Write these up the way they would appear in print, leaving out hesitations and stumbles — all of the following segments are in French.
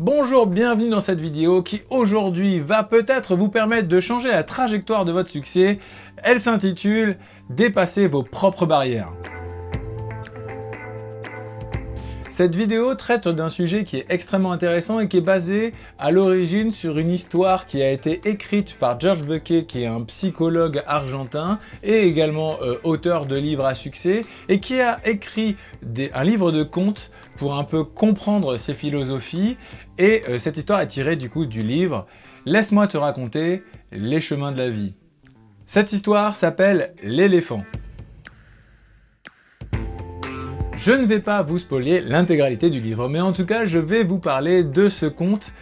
Bonjour, bienvenue dans cette vidéo qui aujourd'hui va peut-être vous permettre de changer la trajectoire de votre succès. Elle s'intitule « Dépasser vos propres barrières ». Cette vidéo traite d'un sujet qui est extrêmement intéressant et qui est basé à l'origine sur une histoire qui a été écrite par George Buckey, qui est un psychologue argentin et également auteur de livres à succès, et qui a écrit un livre de contes pour un peu comprendre ses philosophies. Et cette histoire est tirée du coup du livre « Laisse-moi te raconter les chemins de la vie ». Cette histoire s'appelle « L'éléphant ». Je ne vais pas vous spoiler l'intégralité du livre, mais en tout cas, je vais vous parler de ce conte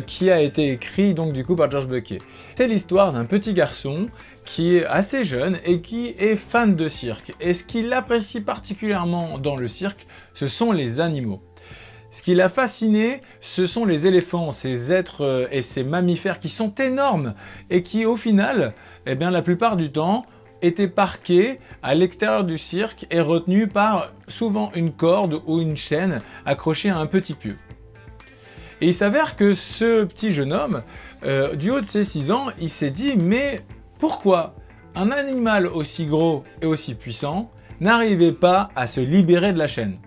qui a été écrit donc du coup par George Buckey. C'est l'histoire d'un petit garçon qui est assez jeune et qui est fan de cirque. Et ce qu'il apprécie particulièrement dans le cirque, ce sont les animaux. Ce qui l'a fasciné, ce sont les éléphants, ces êtres et ces mammifères qui sont énormes et qui au final, eh bien, la plupart du temps, étaient parqués à l'extérieur du cirque et retenus par souvent une corde ou une chaîne accrochée à un petit pieu. Et il s'avère que ce petit jeune homme, du haut de ses 6 ans, il s'est dit « Mais pourquoi un animal aussi gros et aussi puissant n'arrivait pas à se libérer de la chaîne ?»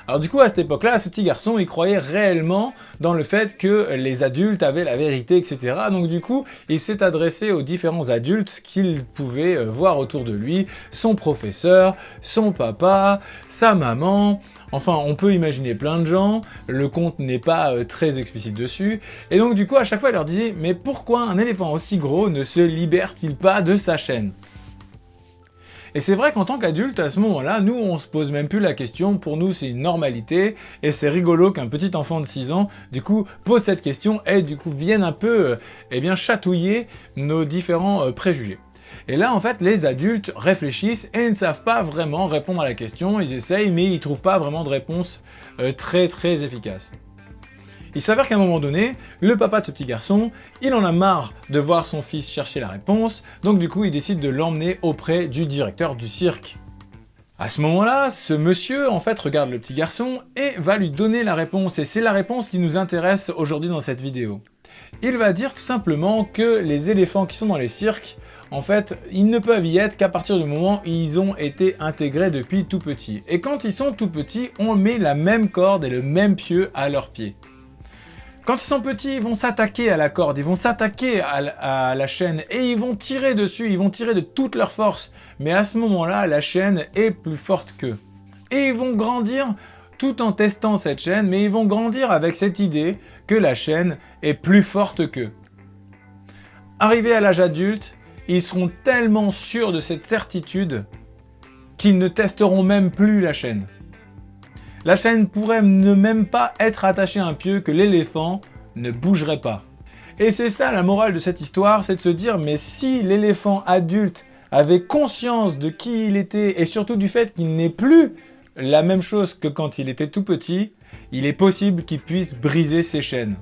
Alors du coup, à cette époque-là, ce petit garçon, il croyait réellement dans le fait que les adultes avaient la vérité, etc. Donc du coup, il s'est adressé aux différents adultes qu'il pouvait voir autour de lui, son professeur, son papa, sa maman. Enfin, on peut imaginer plein de gens, le conte n'est pas très explicite dessus. Et donc du coup, à chaque fois, il leur disait « Mais pourquoi un éléphant aussi gros ne se libère-t-il pas de sa chaîne ?» Et c'est vrai qu'en tant qu'adulte, à ce moment-là, nous, on se pose même plus la question. Pour nous, c'est une normalité. Et c'est rigolo qu'un petit enfant de 6 ans, du coup, pose cette question et du coup, vienne un peu, chatouiller nos différents préjugés. Et là, en fait, les adultes réfléchissent et ne savent pas vraiment répondre à la question. Ils essayent, mais ils trouvent pas vraiment de réponse très efficace. Il s'avère qu'à un moment donné, le papa de ce petit garçon, il en a marre de voir son fils chercher la réponse, donc du coup il décide de l'emmener auprès du directeur du cirque. À ce moment-là, ce monsieur en fait regarde le petit garçon et va lui donner la réponse, et c'est la réponse qui nous intéresse aujourd'hui dans cette vidéo. Il va dire tout simplement que les éléphants qui sont dans les cirques, en fait, ils ne peuvent y être qu'à partir du moment où ils ont été intégrés depuis tout petit. Et quand ils sont tout petits, on met la même corde et le même pieu à leurs pieds. Quand ils sont petits, ils vont s'attaquer à la corde, ils vont s'attaquer à la chaîne et ils vont tirer dessus, ils vont tirer de toute leur force. Mais à ce moment-là, la chaîne est plus forte qu'eux. Et ils vont grandir tout en testant cette chaîne, mais ils vont grandir avec cette idée que la chaîne est plus forte qu'eux. Arrivés à l'âge adulte, ils seront tellement sûrs de cette certitude qu'ils ne testeront même plus la chaîne. La chaîne pourrait ne même pas être attachée à un pieu que l'éléphant ne bougerait pas. Et c'est ça la morale de cette histoire, c'est de se dire mais si l'éléphant adulte avait conscience de qui il était et surtout du fait qu'il n'est plus la même chose que quand il était tout petit, il est possible qu'il puisse briser ses chaînes.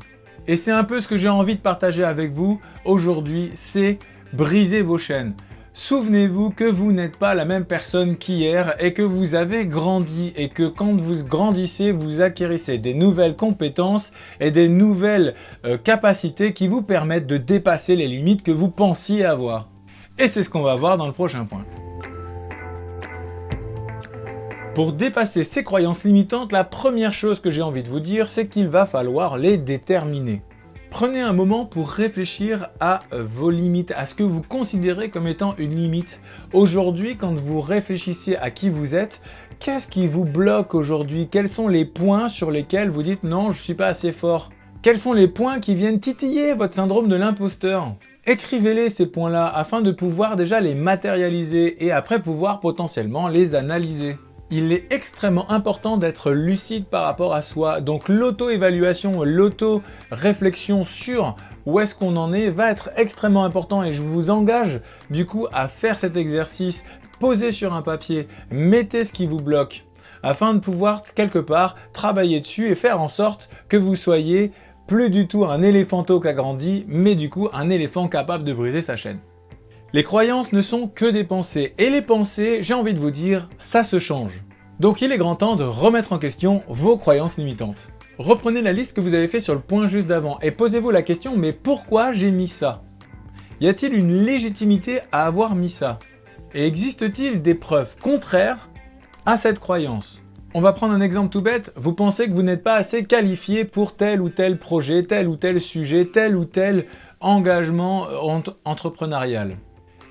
Et c'est un peu ce que j'ai envie de partager avec vous aujourd'hui, c'est briser vos chaînes. Souvenez-vous que vous n'êtes pas la même personne qu'hier et que vous avez grandi et que quand vous grandissez, vous acquérissez des nouvelles compétences et des nouvelles capacités qui vous permettent de dépasser les limites que vous pensiez avoir. Et c'est ce qu'on va voir dans le prochain point. Pour dépasser ces croyances limitantes, la première chose que j'ai envie de vous dire, c'est qu'il va falloir les déterminer. Prenez un moment pour réfléchir à vos limites, à ce que vous considérez comme étant une limite. Aujourd'hui, quand vous réfléchissez à qui vous êtes, qu'est-ce qui vous bloque aujourd'hui? Quels sont les points sur lesquels vous dites « non, je ne suis pas assez fort ». Quels sont les points qui viennent titiller votre syndrome de l'imposteur? Écrivez-les ces points-là afin de pouvoir déjà les matérialiser et après pouvoir potentiellement les analyser. Il est extrêmement important d'être lucide par rapport à soi. Donc l'auto-évaluation, l'auto-réflexion sur où est-ce qu'on en est va être extrêmement important et je vous engage du coup à faire cet exercice, posez sur un papier, mettez ce qui vous bloque afin de pouvoir quelque part travailler dessus et faire en sorte que vous soyez plus du tout un éléphanto qui a grandi, mais du coup un éléphant capable de briser sa chaîne. Les croyances ne sont que des pensées, et les pensées, j'ai envie de vous dire, ça se change. Donc il est grand temps de remettre en question vos croyances limitantes. Reprenez la liste que vous avez fait sur le point juste d'avant et posez-vous la question, mais pourquoi j'ai mis ça? Y a-t-il une légitimité à avoir mis ça? Et existe-t-il des preuves contraires à cette croyance? On va prendre un exemple tout bête. Vous pensez que vous n'êtes pas assez qualifié pour tel ou tel projet, tel ou tel sujet, tel ou tel engagement entrepreneurial.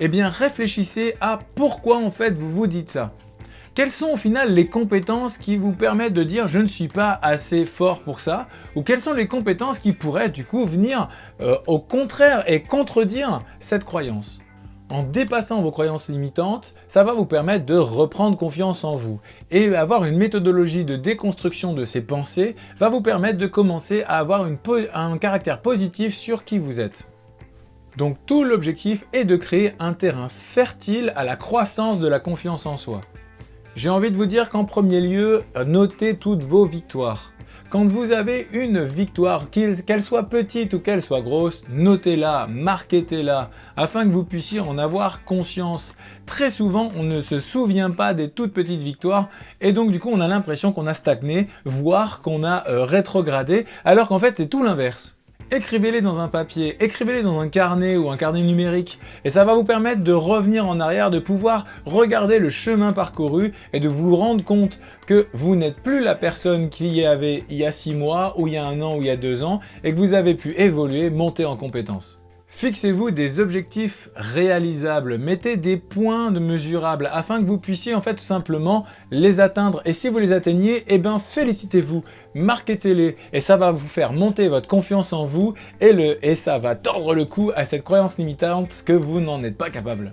Eh bien, réfléchissez à pourquoi en fait vous vous dites ça. Quelles sont au final les compétences qui vous permettent de dire je ne suis pas assez fort pour ça? Ou quelles sont les compétences qui pourraient du coup venir au contraire et contredire cette croyance? En dépassant vos croyances limitantes, ça va vous permettre de reprendre confiance en vous. Et avoir une méthodologie de déconstruction de ces pensées va vous permettre de commencer à avoir un caractère positif sur qui vous êtes. Donc tout l'objectif est de créer un terrain fertile à la croissance de la confiance en soi. J'ai envie de vous dire qu'en premier lieu, notez toutes vos victoires. Quand vous avez une victoire, qu'elle soit petite ou qu'elle soit grosse, notez-la, marquez-la, afin que vous puissiez en avoir conscience. Très souvent, on ne se souvient pas des toutes petites victoires et donc du coup, on a l'impression qu'on a stagné, voire qu'on a rétrogradé, alors qu'en fait, c'est tout l'inverse. Écrivez-les dans un papier, écrivez-les dans un carnet ou un carnet numérique et ça va vous permettre de revenir en arrière, de pouvoir regarder le chemin parcouru et de vous rendre compte que vous n'êtes plus la personne qu'il y avait il y a 6 mois ou il y a 1 an ou il y a 2 ans et que vous avez pu évoluer, monter en compétences. Fixez-vous des objectifs réalisables, mettez des points mesurables afin que vous puissiez en fait tout simplement les atteindre et si vous les atteignez, eh bien félicitez-vous, marketez-les et ça va vous faire monter votre confiance en vous et ça va tordre le cou à cette croyance limitante que vous n'en êtes pas capable.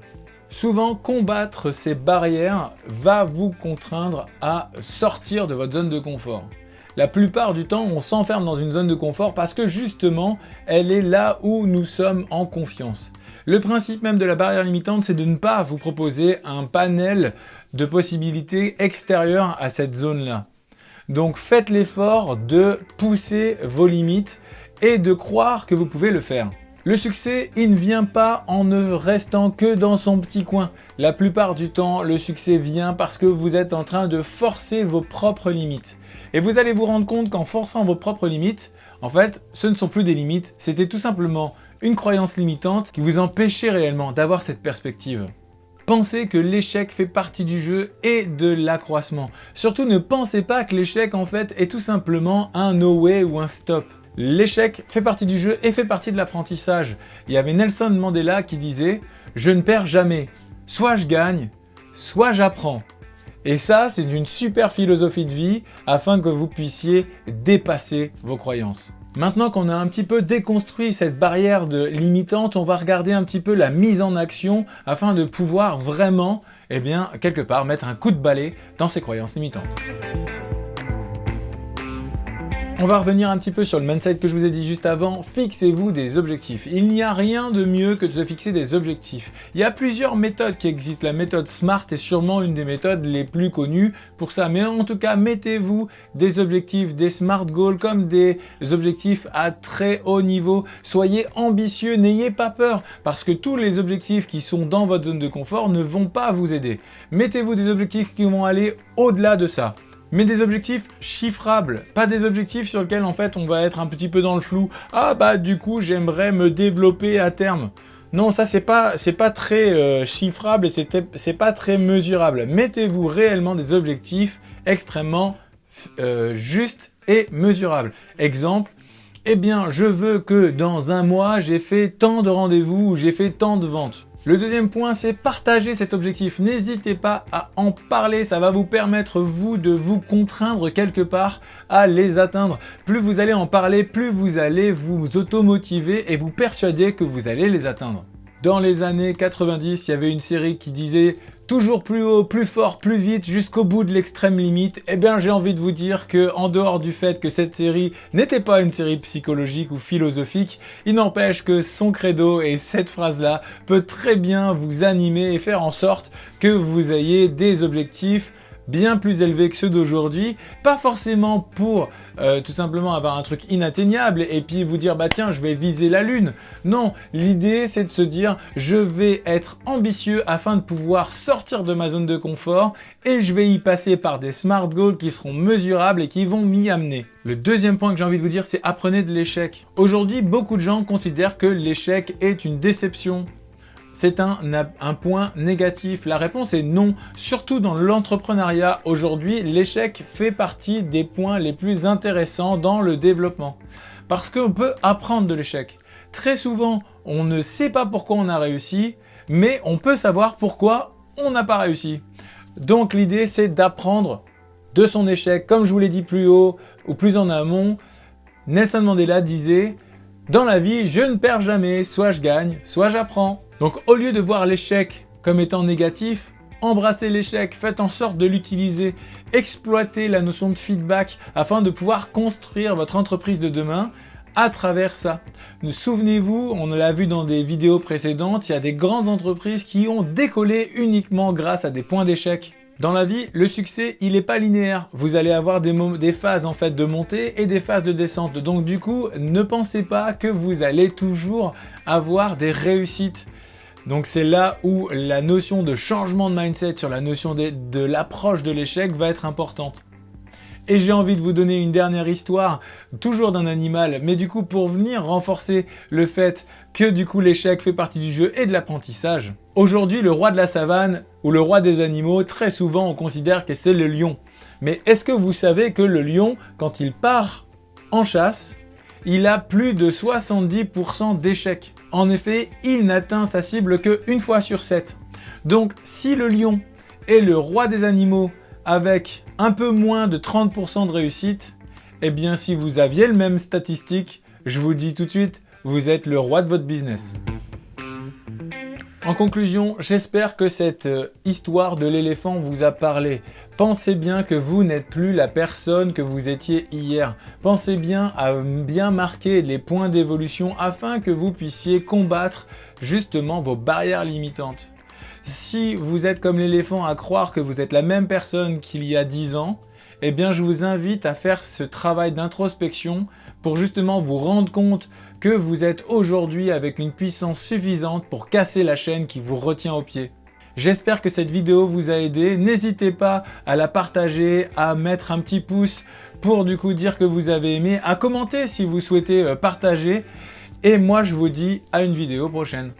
Souvent, combattre ces barrières va vous contraindre à sortir de votre zone de confort. La plupart du temps, on s'enferme dans une zone de confort parce que justement, elle est là où nous sommes en confiance. Le principe même de la barrière limitante, c'est de ne pas vous proposer un panel de possibilités extérieures à cette zone-là. Donc faites l'effort de pousser vos limites et de croire que vous pouvez le faire. Le succès, il ne vient pas en ne restant que dans son petit coin. La plupart du temps, le succès vient parce que vous êtes en train de forcer vos propres limites. Et vous allez vous rendre compte qu'en forçant vos propres limites, en fait, ce ne sont plus des limites, c'était tout simplement une croyance limitante qui vous empêchait réellement d'avoir cette perspective. Pensez que l'échec fait partie du jeu et de l'accroissement. Surtout ne pensez pas que l'échec en fait est tout simplement un no way ou un stop. L'échec fait partie du jeu et fait partie de l'apprentissage. Il y avait Nelson Mandela qui disait « Je ne perds jamais, soit je gagne, soit j'apprends ». Et ça, c'est une super philosophie de vie afin que vous puissiez dépasser vos croyances. Maintenant qu'on a un petit peu déconstruit cette barrière limitante, on va regarder un petit peu la mise en action afin de pouvoir vraiment, quelque part, mettre un coup de balai dans ces croyances limitantes. On va revenir un petit peu sur le mindset que je vous ai dit juste avant. Fixez-vous des objectifs. Il n'y a rien de mieux que de se fixer des objectifs. Il y a plusieurs méthodes qui existent. La méthode SMART est sûrement une des méthodes les plus connues pour ça. Mais en tout cas, mettez-vous des objectifs, des SMART goals comme des objectifs à très haut niveau. Soyez ambitieux, n'ayez pas peur parce que tous les objectifs qui sont dans votre zone de confort ne vont pas vous aider. Mettez-vous des objectifs qui vont aller au-delà de ça. Mais des objectifs chiffrables, pas des objectifs sur lesquels en fait on va être un petit peu dans le flou. Ah bah du coup j'aimerais me développer à terme. Non, ça c'est pas très chiffrable et c'est pas très mesurable. Mettez-vous réellement des objectifs extrêmement justes et mesurables. Exemple, je veux que dans 1 mois j'ai fait tant de rendez-vous ou j'ai fait tant de ventes. Le deuxième point, c'est partager cet objectif. N'hésitez pas à en parler, ça va vous permettre, vous, de vous contraindre quelque part à les atteindre. Plus vous allez en parler, plus vous allez vous automotiver et vous persuader que vous allez les atteindre. Dans les années 90, il y avait une série qui disait « Toujours plus haut, plus fort, plus vite, jusqu'au bout de l'extrême limite ». J'ai envie de vous dire que, en dehors du fait que cette série n'était pas une série psychologique ou philosophique, il n'empêche que son credo et cette phrase-là peut très bien vous animer et faire en sorte que vous ayez des objectifs bien plus élevés que ceux d'aujourd'hui, pas forcément pour tout simplement avoir un truc inatteignable et puis vous dire bah tiens je vais viser la lune. Non, l'idée c'est de se dire je vais être ambitieux afin de pouvoir sortir de ma zone de confort et je vais y passer par des smart goals qui seront mesurables et qui vont m'y amener. Le deuxième point que j'ai envie de vous dire, c'est apprenez de l'échec. Aujourd'hui, beaucoup de gens considèrent que l'échec est une déception. C'est un point négatif. La réponse est non. Surtout dans l'entrepreneuriat, aujourd'hui, l'échec fait partie des points les plus intéressants dans le développement. Parce qu'on peut apprendre de l'échec. Très souvent, on ne sait pas pourquoi on a réussi, mais on peut savoir pourquoi on n'a pas réussi. Donc l'idée, c'est d'apprendre de son échec. Comme je vous l'ai dit plus haut ou plus en amont, Nelson Mandela disait « Dans la vie, je ne perds jamais, soit je gagne, soit j'apprends ». Donc au lieu de voir l'échec comme étant négatif, embrassez l'échec, faites en sorte de l'utiliser, exploitez la notion de feedback afin de pouvoir construire votre entreprise de demain à travers ça. Souvenez-vous, on l'a vu dans des vidéos précédentes, il y a des grandes entreprises qui ont décollé uniquement grâce à des points d'échec. Dans la vie, le succès, il n'est pas linéaire. Vous allez avoir des phases en fait de montée et des phases de descente. Donc du coup, ne pensez pas que vous allez toujours avoir des réussites. Donc c'est là où la notion de changement de mindset sur la notion de l'approche de l'échec va être importante. Et j'ai envie de vous donner une dernière histoire, toujours d'un animal, mais du coup pour venir renforcer le fait que du coup l'échec fait partie du jeu et de l'apprentissage. Aujourd'hui, le roi de la savane ou le roi des animaux, très souvent on considère que c'est le lion. Mais est-ce que vous savez que le lion, quand il part en chasse, il a plus de 70% d'échecs. En effet, il n'atteint sa cible qu'une fois sur 7. Donc si le lion est le roi des animaux avec un peu moins de 30% de réussite, eh bien si vous aviez le même statistique, je vous dis tout de suite, vous êtes le roi de votre business. En conclusion, j'espère que cette histoire de l'éléphant vous a parlé. Pensez bien que vous n'êtes plus la personne que vous étiez hier. Pensez bien à bien marquer les points d'évolution afin que vous puissiez combattre justement vos barrières limitantes. Si vous êtes comme l'éléphant à croire que vous êtes la même personne qu'il y a 10 ans, eh bien je vous invite à faire ce travail d'introspection pour justement vous rendre compte que vous êtes aujourd'hui avec une puissance suffisante pour casser la chaîne qui vous retient au pied. J'espère que cette vidéo vous a aidé. N'hésitez pas à la partager, à mettre un petit pouce pour du coup dire que vous avez aimé, à commenter si vous souhaitez partager. Et moi je vous dis à une vidéo prochaine.